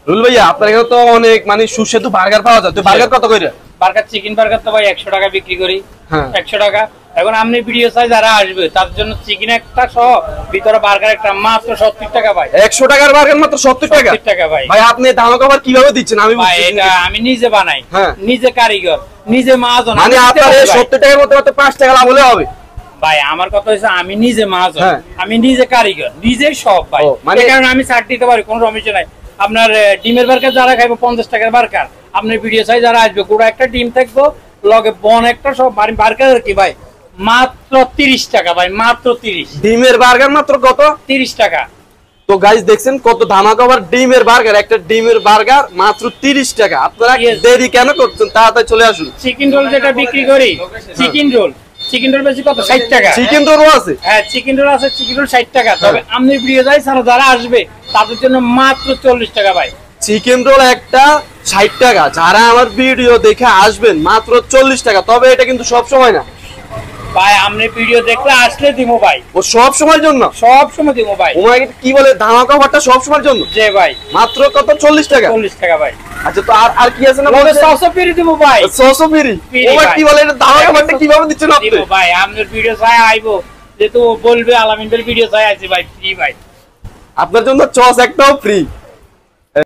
Rule ভাইয়া আপনার এখানে তো অনেক মানে সুস্বাদু বার্গার পাওয়া যায়, তো বার্গার কত করে? বার্গার চিকেন বার্গার তো ভাই 100 টাকা বিক্রি করি। 100 টাকা। এখন আপনি ভিডিও চাই যারা আসবে তার জন্য চিকেন একটা সহ ভিতরে বার্গার একটা মাত্র 70 টাকা ভাই। 100 টাকার বার্গার মাত্র 70 টাকা? 70 টাকা ভাই। ভাই আপনি ধামাকা অফার কিভাবে দিচ্ছেন আমি ভাই বুঝছি এটা আমি নিজে বানাই, হ্যাঁ। নিজে কারিগর, নিজে মাজন। মানে আপনার এই 70 টাকার মধ্যে মাত্র 5 টাকা লাভ হলে হবে? ভাই আমার কথা হচ্ছে আমি নিজে মাজন, হ্যাঁ। আমি নিজে কারিগর, নিজে সব ভাই। মানে এই কারণে আমি ছাড় দিতে পারি, কোনো সমস্যা নাই। আপনার ডিমের বার্গার যারা খাইবো 50 টাকার বার্গার, আপনার ভিডিও চাই যারা আসবে গোটা একটা ডিম থাকবো লগে বন একটা সব বার্গার কি ভাই মাত্র 30 টাকা ভাই, মাত্র 30। ডিমের বার্গার মাত্র কত? 30 টাকা। তো গাইস দেখছেন কত ধামাকা অফার, ডিমের বার্গার, একটা ডিমের বার্গার মাত্র 30 টাকা। আপনারা দেরি কেন করছেন, তাড়াতাড়ি চলে আসুন। চিকেন রোল যেটা বিক্রি করি, চিকেন রোল বেশি কত 60 টাকা। চিকেন রোল আছে? হ্যাঁ চিকেন রোল আছে, চিকেন রোল 60 টাকা। তবে আপনি ভিডিও যাই যারা আসবে তাদের জন্য মাত্র 40 টাকা ভাই। চিকেন রোল একটা 60 টাকা, যারা আমার ভিডিও দেখে আসবেন মাত্র 40 টাকা। তবে এটা কিন্তু সব সময় না ভাই, আপনি ভিডিও দেখলে আসলে দিমু ভাই। ও সব সময়ের জন্য? সব সময় দিমু ভাই। ওমাই কি বলে ধামাকা অফারটা সব সময়ের জন্য? জি ভাই। মাত্র কত? 40 টাকা? 40 টাকা ভাই। আচ্ছা তো আর কি আছে না? বলে সসও ফ্রি দিমু ভাই। সসও ফ্রি? ওমাই কি বলে এটা ধামাকা অফারটা কিভাবে দিচ্ছেন আপনি? দিমু ভাই, আপনার ভিডিও চাই আইবো, যেহেতু বলবে আলামিনের ভিডিও চাই আইছি ভাই, ফ্রি ভাই। আপনার জন্য সস একটাও ফ্রি?